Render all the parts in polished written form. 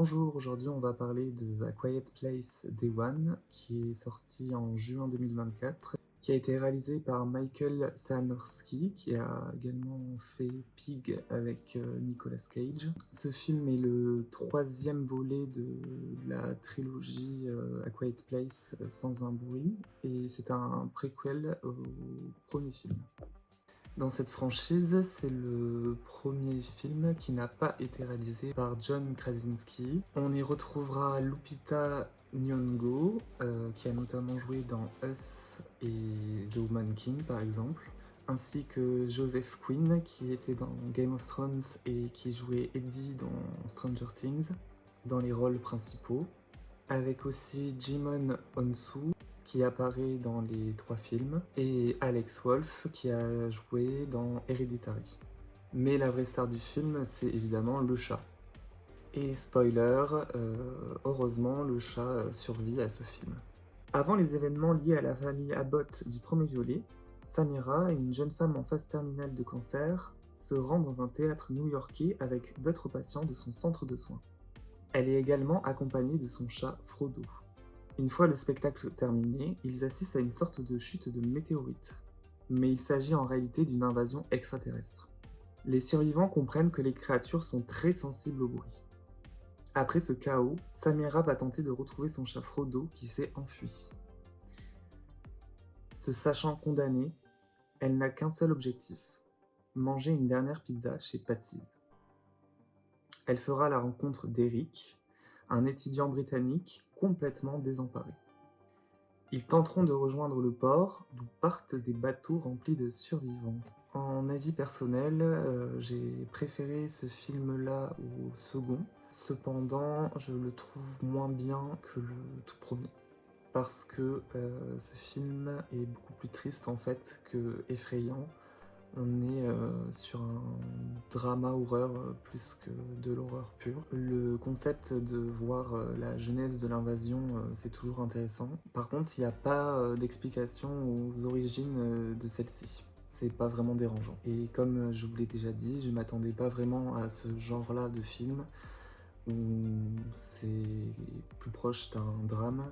Bonjour, aujourd'hui on va parler de A Quiet Place Day One, qui est sorti en juin 2024, qui a été réalisé par Michael Sarnowski, qui a également fait Pig avec Nicolas Cage. Ce film est le troisième volet de la trilogie A Quiet Place sans un bruit, et c'est un préquel au premier film. Dans cette franchise, c'est le premier film qui n'a pas été réalisé par John Krasinski. On y retrouvera Lupita Nyong'o, qui a notamment joué dans Us et The Woman King par exemple, ainsi que Joseph Quinn, qui était dans Game of Thrones et qui jouait Eddie dans Stranger Things, dans les rôles principaux, avec aussi Jimon Hounsou, qui apparaît dans les 3 films, et Alex Wolff, qui a joué dans Hereditary. Mais la vraie star du film, c'est évidemment le chat. Et spoiler, heureusement, le chat survit à ce film. Avant les événements liés à la famille Abbott du premier volet, Samira, une jeune femme en phase terminale de cancer, se rend dans un théâtre new-yorkais avec d'autres patients de son centre de soins. Elle est également accompagnée de son chat Frodo. Une fois le spectacle terminé, ils assistent à une sorte de chute de météorite. Mais il s'agit en réalité d'une invasion extraterrestre. Les survivants comprennent que les créatures sont très sensibles au bruit. Après ce chaos, Samira va tenter de retrouver son chat Frodo qui s'est enfui. Se sachant condamnée, elle n'a qu'un seul objectif, manger une dernière pizza chez Patsy's. Elle fera la rencontre d'Eric, un étudiant britannique complètement désemparé. Ils tenteront de rejoindre le port, d'où partent des bateaux remplis de survivants. En avis personnel, j'ai préféré ce film-là au second. Cependant, je le trouve moins bien que le tout premier. Parce que ce film est beaucoup plus triste en fait que effrayant. On est sur un drama horreur plus que de l'horreur pure. Le concept de voir la genèse de l'invasion, c'est toujours intéressant. Par contre, il n'y a pas d'explication aux origines de celle-ci. C'est pas vraiment dérangeant. Et comme je vous l'ai déjà dit, je m'attendais pas vraiment à ce genre-là de film où c'est plus proche d'un drame.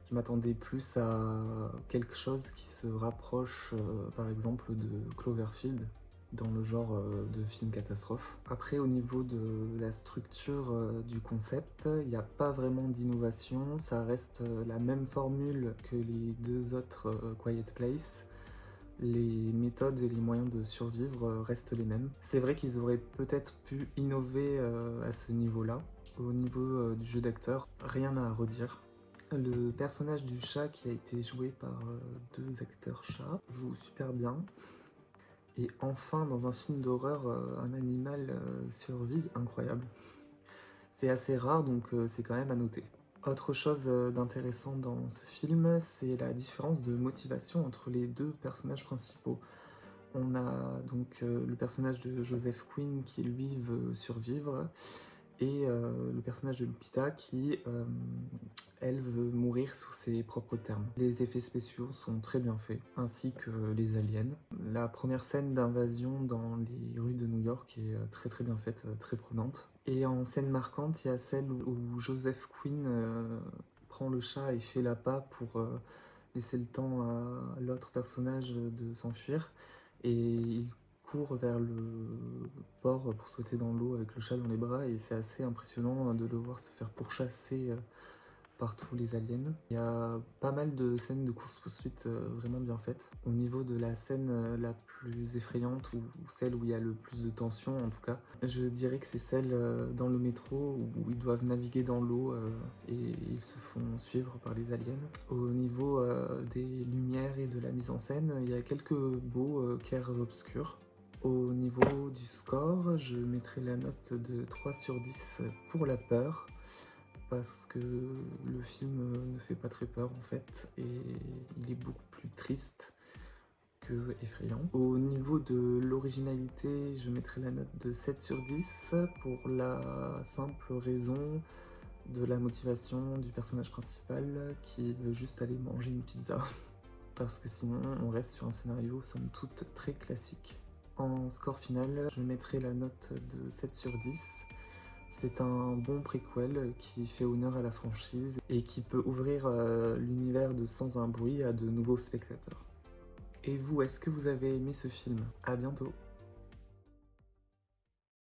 Je m'attendais plus à quelque chose qui se rapproche par exemple de Cloverfield dans le genre de film catastrophe. Après, au niveau de la structure du concept, il n'y a pas vraiment d'innovation, ça reste la même formule que les deux autres Quiet Place. Les méthodes et les moyens de survivre restent les mêmes. C'est vrai qu'ils auraient peut-être pu innover à ce niveau-là. Au niveau du jeu d'acteur, rien à redire. Le personnage du chat qui a été joué par deux acteurs chats joue super bien. Et enfin, dans un film d'horreur, un animal survit incroyable. C'est assez rare, donc c'est quand même à noter. Autre chose d'intéressant dans ce film, c'est la différence de motivation entre les deux personnages principaux. On a donc le personnage de Joseph Quinn qui lui veut survivre, et le personnage de Lupita qui, elle, veut mourir sous ses propres termes. Les effets spéciaux sont très bien faits, ainsi que les aliens. La première scène d'invasion dans les rues de New York est très très bien faite, très prenante. Et en scène marquante, il y a celle où Joseph Quinn prend le chat et fait l'appât pour laisser le temps à l'autre personnage de s'enfuir. Et il court vers le port pour sauter dans l'eau avec le chat dans les bras, et c'est assez impressionnant de le voir se faire pourchasser par tous les aliens. Il y a pas mal de scènes de course-poursuite vraiment bien faites. Au niveau de la scène la plus effrayante, ou celle où il y a le plus de tension en tout cas, je dirais que c'est celle dans le métro où ils doivent naviguer dans l'eau et ils se font suivre par les aliens. Au niveau des lumières et de la mise en scène, il y a quelques beaux clairs-obscurs. Au niveau du score, je mettrai la note de 3 sur 10 pour la peur, parce que le film ne fait pas très peur en fait, et il est beaucoup plus triste que effrayant. Au niveau de l'originalité, je mettrai la note de 7 sur 10 pour la simple raison de la motivation du personnage principal qui veut juste aller manger une pizza. Parce que sinon on reste sur un scénario somme toute très classique. En score final, je mettrai la note de 7 sur 10, C'est un bon préquel qui fait honneur à la franchise et qui peut ouvrir l'univers de Sans un bruit à de nouveaux spectateurs. Et vous, est-ce que vous avez aimé ce film? À bientôt!